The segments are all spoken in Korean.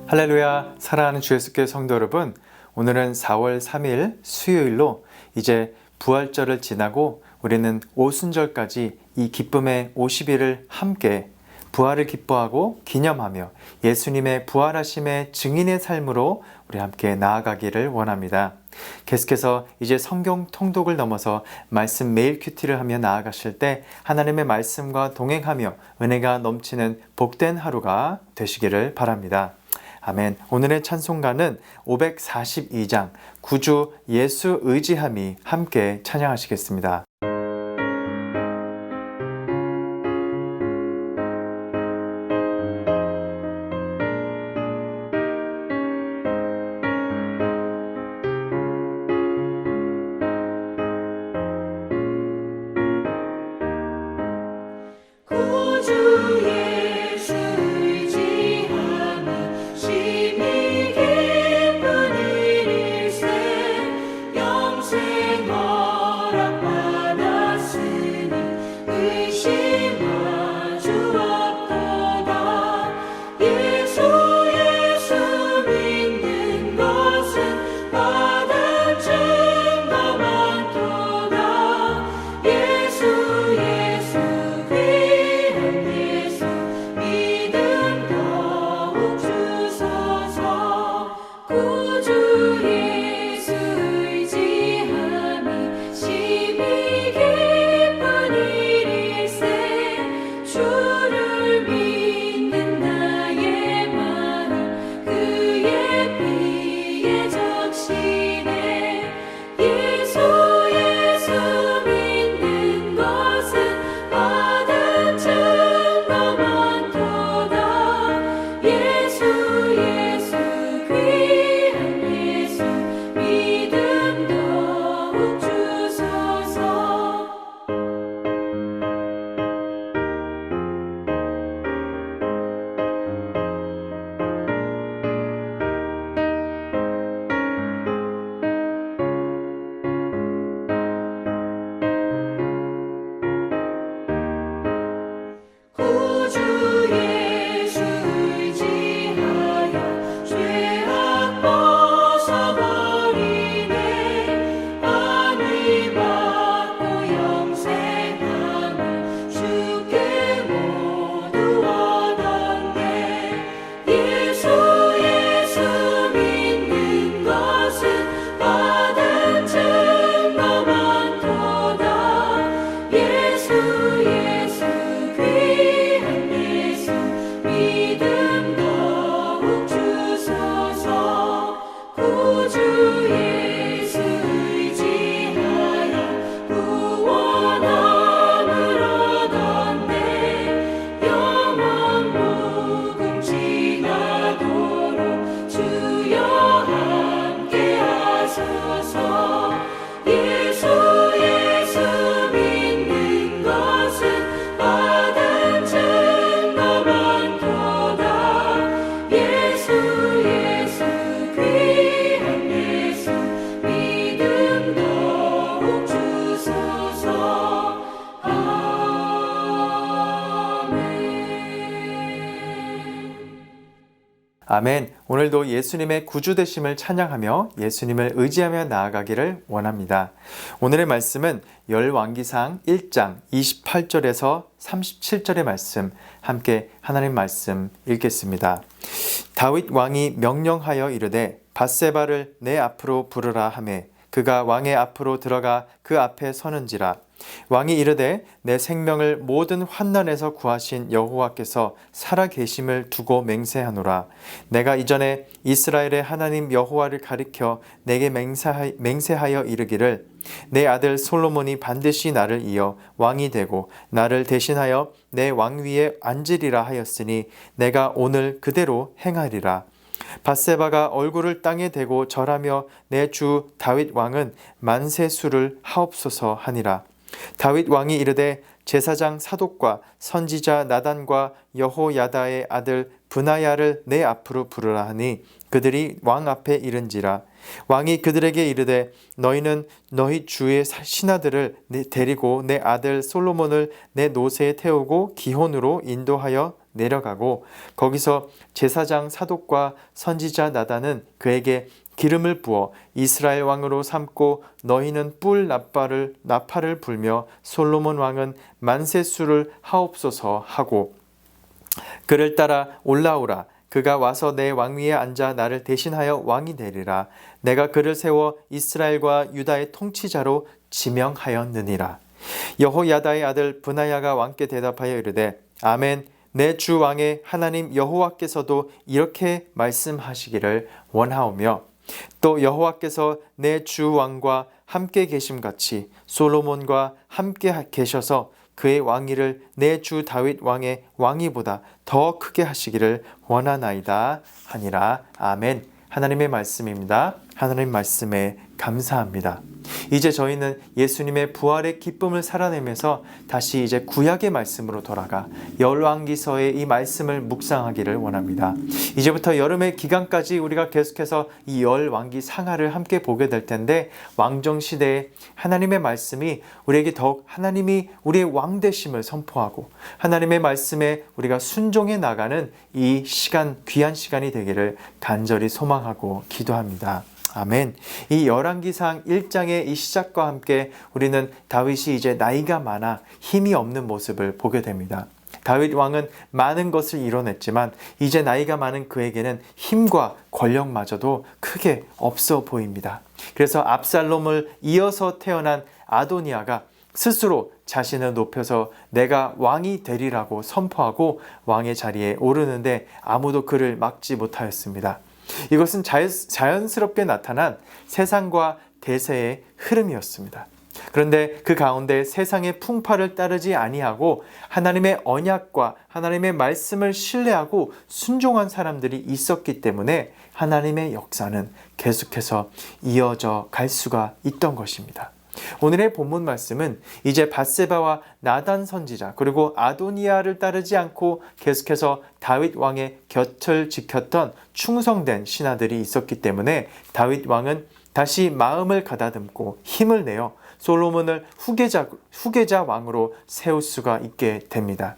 할렐루야, 사랑하는 주 예수교회 성도 여러분, 오늘은 4월 3일 수요일로 이제 부활절을 지나고 우리는 오순절까지 이 기쁨의 50일을 함께 부활을 기뻐하고 기념하며 예수님의 부활하심의 증인의 삶으로 우리 함께 나아가기를 원합니다. 계속해서 이제 성경 통독을 넘어서 말씀 매일 큐티를 하며 나아가실 때 하나님의 말씀과 동행하며 은혜가 넘치는 복된 하루가 되시기를 바랍니다. 아멘. 오늘의 찬송가는 542장 구주 예수 의지함이 함께 찬양하시겠습니다. 아멘. 오늘도 예수님의 구주되심을 찬양하며 예수님을 의지하며 나아가기를 원합니다. 오늘의 말씀은 열왕기상 1장 28절에서 37절의 말씀 함께 하나님 말씀 읽겠습니다. 다윗 왕이 명령하여 이르되 밧세바를 내 앞으로 부르라 하매 그가 왕의 앞으로 들어가 그 앞에 서는지라. 왕이 이르되 내 생명을 모든 환난에서 구하신 여호와께서 살아계심을 두고 맹세하노라. 내가 이전에 이스라엘의 하나님 여호와를 가리켜 내게 맹세하여 이르기를 내 아들 솔로몬이 반드시 나를 이어 왕이 되고 나를 대신하여 내 왕위에 앉으리라 하였으니 내가 오늘 그대로 행하리라. 밧세바가 얼굴을 땅에 대고 절하며 내 주 다윗 왕은 만세수를 하옵소서 하니라. 다윗 왕이 이르되 제사장 사독과 선지자 나단과 여호야다의 아들 브나야를 내 앞으로 부르라 하니 그들이 왕 앞에 이른지라. 왕이 그들에게 이르되 너희는 너희 주의 신하들을 데리고 내 아들 솔로몬을 내 노새에 태우고 기혼으로 인도하여 내려가고 거기서 제사장 사독과 선지자 나단은 그에게 기름을 부어 이스라엘 왕으로 삼고 너희는 뿔 나팔을 불며 솔로몬 왕은 만세수를 하옵소서 하고 그를 따라 올라오라. 그가 와서 내 왕위에 앉아 나를 대신하여 왕이 되리라. 내가 그를 세워 이스라엘과 유다의 통치자로 지명하였느니라. 여호야다의 아들 브나야가 왕께 대답하여 이르되 아멘. 내 주 왕의 하나님 여호와께서도 이렇게 말씀하시기를 원하오며 또 여호와께서 내 주 왕과 함께 계심같이 솔로몬과 함께 계셔서 그의 왕위를 내 주 다윗 왕의 왕위보다 더 크게 하시기를 원하나이다 하니라. 아멘. 하나님의 말씀입니다. 하나님 말씀에 감사합니다. 이제 저희는 예수님의 부활의 기쁨을 살아내면서 다시 이제 구약의 말씀으로 돌아가 열왕기서의 이 말씀을 묵상하기를 원합니다. 이제부터 여름의 기간까지 우리가 계속해서 이 열왕기 상하를 함께 보게 될 텐데 왕정 시대에 하나님의 말씀이 우리에게 더욱 하나님이 우리의 왕 되심을 선포하고 하나님의 말씀에 우리가 순종해 나가는 이 시간, 귀한 시간이 되기를 간절히 소망하고 기도합니다. 아멘. 이 열왕기상 1장의 이 시작과 함께 우리는 다윗이 이제 나이가 많아 힘이 없는 모습을 보게 됩니다. 다윗 왕은 많은 것을 이뤄냈지만 이제 나이가 많은 그에게는 힘과 권력마저도 크게 없어 보입니다. 그래서 압살롬을 이어서 태어난 아도니아가 스스로 자신을 높여서 내가 왕이 되리라고 선포하고 왕의 자리에 오르는데 아무도 그를 막지 못하였습니다. 이것은 자연스럽게 나타난 세상과 대세의 흐름이었습니다. 그런데 그 가운데 세상의 풍파를 따르지 아니하고 하나님의 언약과 하나님의 말씀을 신뢰하고 순종한 사람들이 있었기 때문에 하나님의 역사는 계속해서 이어져 갈 수가 있던 것입니다. 오늘의 본문 말씀은 이제 밧세바와 나단 선지자 그리고 아도니아를 따르지 않고 계속해서 다윗 왕의 곁을 지켰던 충성된 신하들이 있었기 때문에 다윗 왕은 다시 마음을 가다듬고 힘을 내어 솔로몬을 후계자 왕으로 세울 수가 있게 됩니다.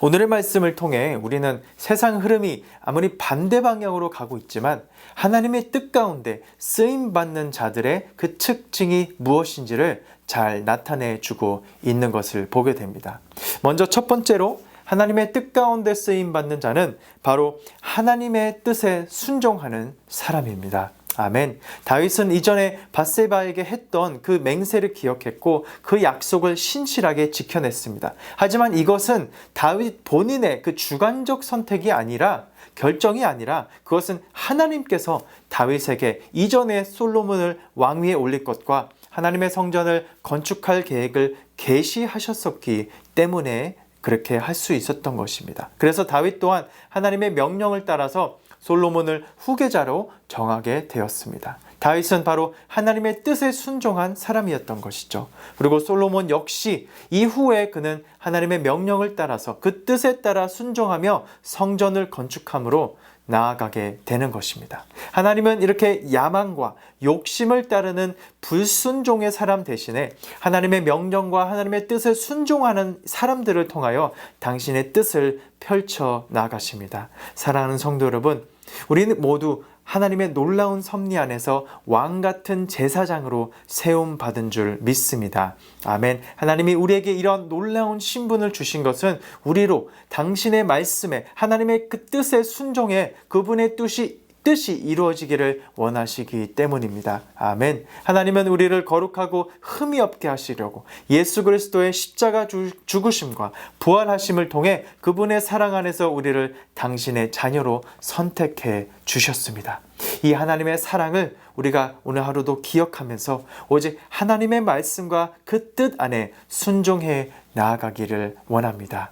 오늘의 말씀을 통해 우리는 세상 흐름이 아무리 반대 방향으로 가고 있지만 하나님의 뜻 가운데 쓰임받는 자들의 그 특징이 무엇인지를 잘 나타내 주고 있는 것을 보게 됩니다. 먼저 첫 번째로 하나님의 뜻 가운데 쓰임받는 자는 바로 하나님의 뜻에 순종하는 사람입니다. 아멘. 다윗은 이전에 밧세바에게 했던 그 맹세를 기억했고 그 약속을 신실하게 지켜냈습니다. 하지만 이것은 다윗 본인의 그 주관적 선택이 아니라 결정이 아니라 그것은 하나님께서 다윗에게 이전에 솔로몬을 왕위에 올릴 것과 하나님의 성전을 건축할 계획을 계시하셨었기 때문에 그렇게 할 수 있었던 것입니다. 그래서 다윗 또한 하나님의 명령을 따라서 솔로몬을 후계자로 정하게 되었습니다. 다윗은 바로 하나님의 뜻에 순종한 사람이었던 것이죠. 그리고 솔로몬 역시 이후에 그는 하나님의 명령을 따라서 그 뜻에 따라 순종하며 성전을 건축함으로 나아가게 되는 것입니다. 하나님은 이렇게 야망과 욕심을 따르는 불순종의 사람 대신에 하나님의 명령과 하나님의 뜻을 순종하는 사람들을 통하여 당신의 뜻을 펼쳐 나가십니다. 사랑하는 성도 여러분, 우리는 모두 하나님의 놀라운 섭리 안에서 왕 같은 제사장으로 세움 받은 줄 믿습니다. 아멘. 하나님이 우리에게 이런 놀라운 신분을 주신 것은 우리로 당신의 말씀에 하나님의 그 뜻에 순종해 그분의 뜻이 이루어지기를 원하시기 때문입니다. 아멘. 하나님은 우리를 거룩하고 흠이 없게 하시려고 예수 그리스도의 십자가 죽으심과 부활하심을 통해 그분의 사랑 안에서 우리를 당신의 자녀로 선택해 주셨습니다. 이 하나님의 사랑을 우리가 오늘 하루도 기억하면서 오직 하나님의 말씀과 그 뜻 안에 순종해 나아가기를 원합니다.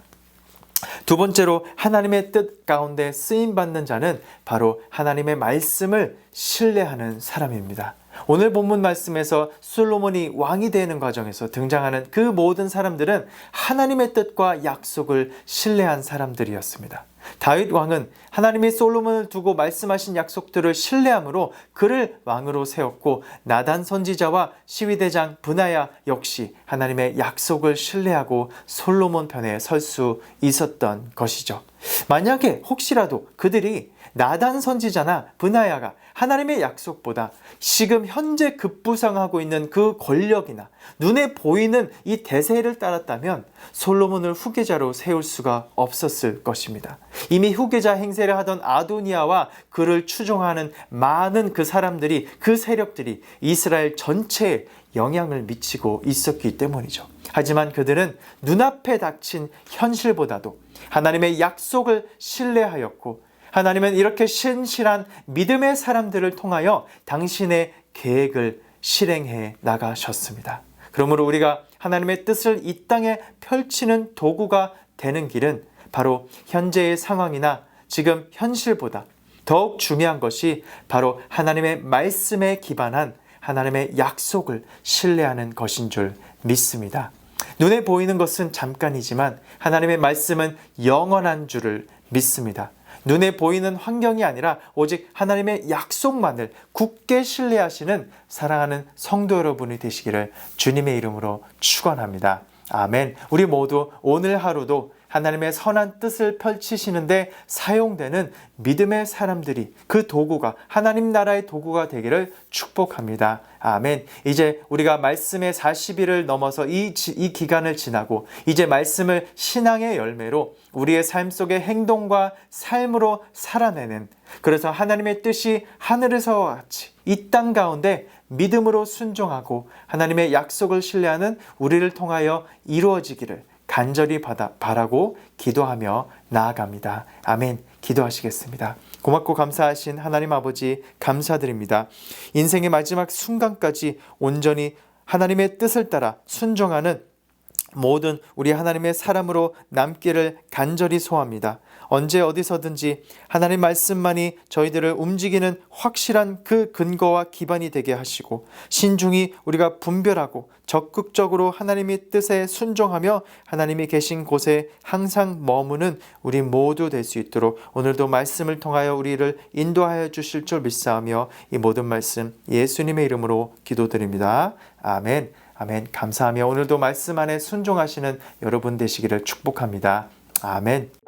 두 번째로 하나님의 뜻 가운데 쓰임받는 자는 바로 하나님의 말씀을 신뢰하는 사람입니다. 오늘 본문 말씀에서 솔로몬이 왕이 되는 과정에서 등장하는 그 모든 사람들은 하나님의 뜻과 약속을 신뢰한 사람들이었습니다. 다윗 왕은 하나님이 솔로몬을 두고 말씀하신 약속들을 신뢰함으로 그를 왕으로 세웠고, 나단 선지자와 시위대장 브나야 역시 하나님의 약속을 신뢰하고 솔로몬 편에 설 수 있었던 것이죠. 만약에 혹시라도 그들이 나단 선지자나 브나야가 하나님의 약속보다 지금 현재 급부상하고 있는 그 권력이나 눈에 보이는 이 대세를 따랐다면 솔로몬을 후계자로 세울 수가 없었을 것입니다. 이미 후계자 행세를 하던 아도니아와 그를 추종하는 많은 그 사람들이, 그 세력들이 이스라엘 전체에 영향을 미치고 있었기 때문이죠. 하지만 그들은 눈앞에 닥친 현실보다도 하나님의 약속을 신뢰하였고, 하나님은 이렇게 신실한 믿음의 사람들을 통하여 당신의 계획을 실행해 나가셨습니다. 그러므로 우리가 하나님의 뜻을 이 땅에 펼치는 도구가 되는 길은 바로 현재의 상황이나 지금 현실보다 더욱 중요한 것이 바로 하나님의 말씀에 기반한 하나님의 약속을 신뢰하는 것인 줄 믿습니다. 눈에 보이는 것은 잠깐이지만 하나님의 말씀은 영원한 줄을 믿습니다. 눈에 보이는 환경이 아니라 오직 하나님의 약속만을 굳게 신뢰하시는 사랑하는 성도 여러분이 되시기를 주님의 이름으로 축원합니다. 아멘. 우리 모두 오늘 하루도 하나님의 선한 뜻을 펼치시는데 사용되는 믿음의 사람들이, 그 도구가 하나님 나라의 도구가 되기를 축복합니다. 아멘. 이제 우리가 말씀의 40일을 넘어서 이 기간을 지나고 이제 말씀을 신앙의 열매로 우리의 삶 속의 행동과 삶으로 살아내는, 그래서 하나님의 뜻이 하늘에서와 같이 이 땅 가운데 믿음으로 순종하고 하나님의 약속을 신뢰하는 우리를 통하여 이루어지기를 간절히 바라고 기도하며 나아갑니다. 아멘. 기도하시겠습니다. 고맙고 감사하신 하나님 아버지, 감사드립니다. 인생의 마지막 순간까지 온전히 하나님의 뜻을 따라 순종하는 모든 우리 하나님의 사람으로 남기를 간절히 소원합니다. 언제 어디서든지 하나님 말씀만이 저희들을 움직이는 확실한 그 근거와 기반이 되게 하시고, 신중히 우리가 분별하고 적극적으로 하나님의 뜻에 순종하며 하나님이 계신 곳에 항상 머무는 우리 모두 될 수 있도록 오늘도 말씀을 통하여 우리를 인도하여 주실 줄 믿사오며 이 모든 말씀 예수님의 이름으로 기도드립니다. 아멘. 아멘. 감사하며 오늘도 말씀 안에 순종하시는 여러분 되시기를 축복합니다. 아멘.